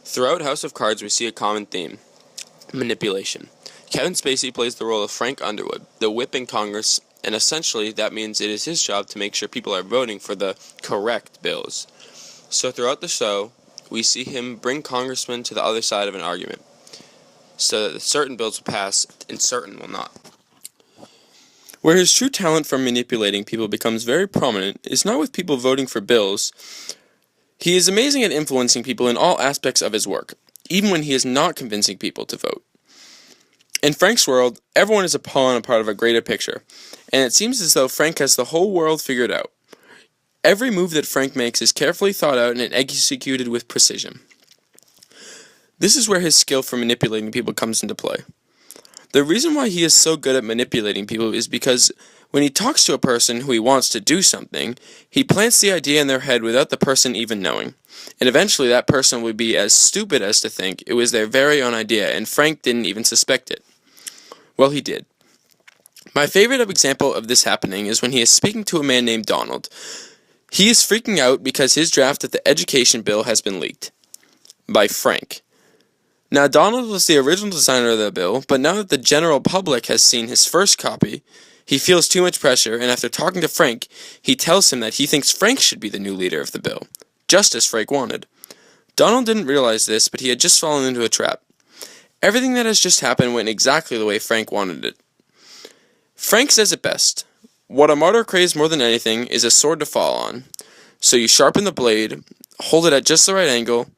Throughout House of Cards, we see a common theme: manipulation. Kevin Spacey plays the role of Frank Underwood, the whip in Congress, and essentially that means it is his job to make sure people are voting for the correct bills. So throughout the show, we see him bring congressmen to the other side of an argument, so that certain bills will pass and certain will not. Where his true talent for manipulating people becomes very prominent is not with people voting for bills. He is amazing at influencing people in all aspects of his work, even when he is not convincing people to vote. In Frank's world, everyone is a pawn, a part of a greater picture, and it seems as though Frank has the whole world figured out. Every move that Frank makes is carefully thought out and executed with precision. This is where his skill for manipulating people comes into play. The reason why he is so good at manipulating people is because when he talks to a person who he wants to do something, he plants the idea in their head without the person even knowing. And eventually that person would be as stupid as to think it was their very own idea, and Frank didn't even suspect it. Well, he did. My favorite example of this happening is when he is speaking to a man named Donald. He is freaking out because his draft of the education bill has been leaked by Frank. Now, Donald was the original designer of the bill, but now that the general public has seen his first copy, he feels too much pressure, and after talking to Frank, he tells him that he thinks Frank should be the new leader of the bill, just as Frank wanted. Donald didn't realize this, but he had just fallen into a trap. Everything that has just happened went exactly the way Frank wanted it. Frank says it best: "What a martyr craves more than anything is a sword to fall on. So you sharpen the blade, hold it at just the right angle,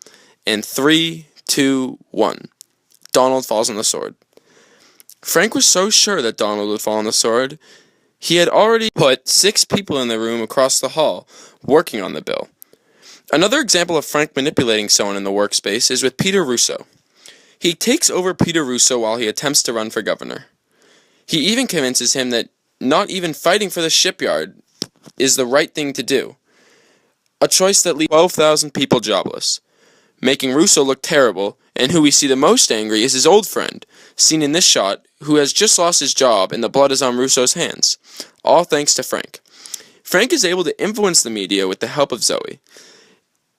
and 3, 2, 1. Donald falls on the sword." Frank was so sure that Donald would fall on the sword, he had already put 6 people in the room across the hall, working on the bill. Another example of Frank manipulating someone in the workspace is with Peter Russo. He takes over Peter Russo while he attempts to run for governor. He even convinces him that not even fighting for the shipyard is the right thing to do, a choice that leaves 12,000 people jobless, making Russo look terrible, and who we see the most angry is his old friend, seen in this shot, who has just lost his job and the blood is on Russo's hands, all thanks to Frank. Frank is able to influence the media with the help of Zoe.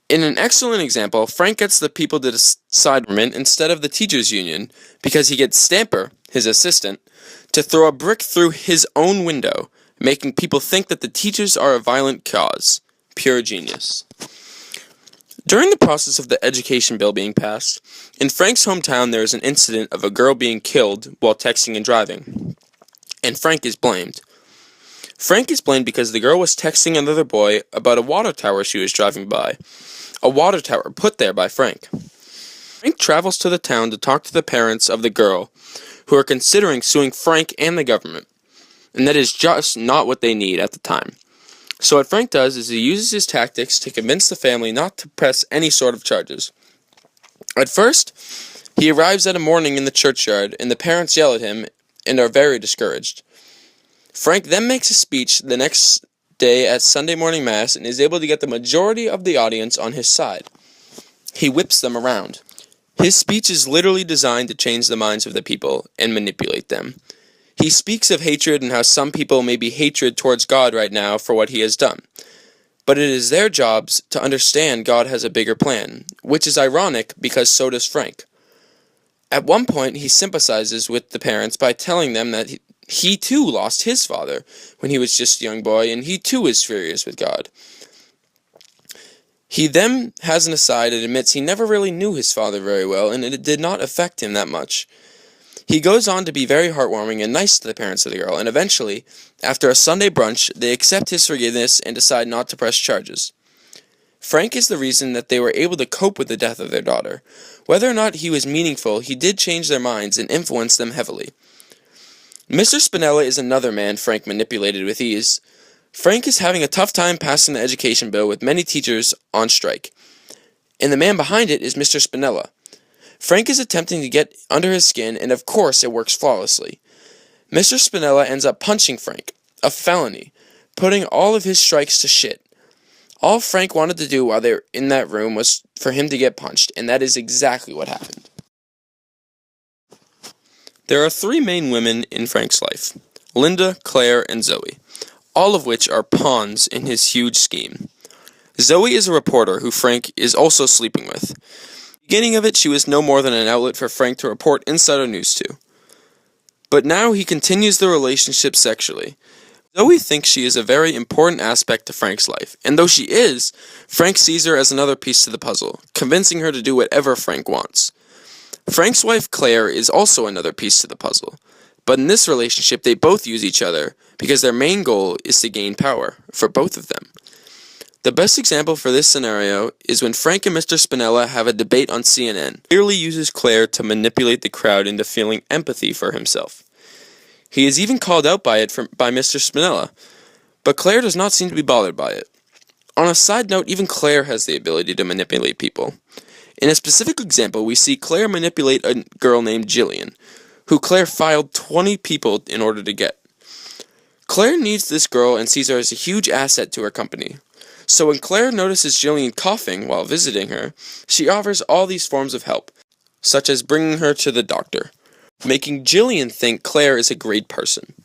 In an excellent example, Frank gets the people to decide instead of the teachers' union because he gets Stamper, his assistant, to throw a brick through his own window, making people think that the teachers are a violent cause. Pure genius. During the process of the education bill being passed, in Frank's hometown there is an incident of a girl being killed while texting and driving, and Frank is blamed. Frank is blamed because the girl was texting another boy about a water tower she was driving by, a water tower put there by Frank. Frank travels to the town to talk to the parents of the girl, who are considering suing Frank and the government, and that is just not what they need at the time. So what Frank does is he uses his tactics to convince the family not to press any sort of charges. At first, he arrives at a morning in the churchyard, and the parents yell at him and are very discouraged. Frank then makes a speech the next day at Sunday morning mass and is able to get the majority of the audience on his side. He whips them around. His speech is literally designed to change the minds of the people and manipulate them. He speaks of hatred and how some people may be hatred towards God right now for what he has done. But it is their jobs to understand God has a bigger plan, which is ironic because so does Frank. At one point, he sympathizes with the parents by telling them that he too lost his father when he was just a young boy, and he too is furious with God. He then has an aside and admits he never really knew his father very well, and it did not affect him that much. He goes on to be very heartwarming and nice to the parents of the girl, and eventually, after a Sunday brunch, they accept his forgiveness and decide not to press charges. Frank is the reason that they were able to cope with the death of their daughter. Whether or not he was meaningful, he did change their minds and influence them heavily. Mr. Spinella is another man Frank manipulated with ease. Frank is having a tough time passing the education bill with many teachers on strike, and the man behind it is Mr. Spinella. Frank is attempting to get under his skin, and of course it works flawlessly. Mr. Spinella ends up punching Frank, a felony, putting all of his strikes to shit. All Frank wanted to do while they were in that room was for him to get punched, and that is exactly what happened. There are 3 main women in Frank's life: Linda, Claire, and Zoe, all of which are pawns in his huge scheme. Zoe is a reporter who Frank is also sleeping with. Beginning of it, she was no more than an outlet for Frank to report insider news to. But now he continues the relationship sexually. Zoe thinks she is a very important aspect to Frank's life, and though she is, Frank sees her as another piece to the puzzle, convincing her to do whatever Frank wants. Frank's wife Claire is also another piece to the puzzle, but in this relationship they both use each other because their main goal is to gain power for both of them. The best example for this scenario is when Frank and Mr. Spinella have a debate on CNN. He clearly uses Claire to manipulate the crowd into feeling empathy for himself. He is even called out by it by Mr. Spinella, but Claire does not seem to be bothered by it. On a side note, even Claire has the ability to manipulate people. In a specific example, we see Claire manipulate a girl named Jillian, who Claire filed 20 people in order to get. Claire needs this girl and sees her as a huge asset to her company. So when Claire notices Jillian coughing while visiting her, she offers all these forms of help, such as bringing her to the doctor, making Jillian think Claire is a great person.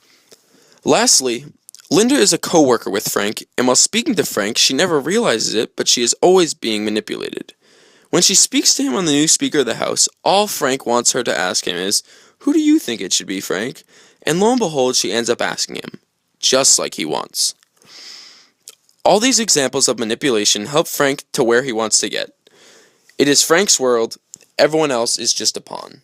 Lastly, Linda is a co-worker with Frank, and while speaking to Frank, she never realizes it, but she is always being manipulated. When she speaks to him on the new Speaker of the House, all Frank wants her to ask him is, "Who do you think it should be, Frank?" And lo and behold, she ends up asking him, just like he wants. All these examples of manipulation help Frank to where he wants to get. It is Frank's world, everyone else is just a pawn.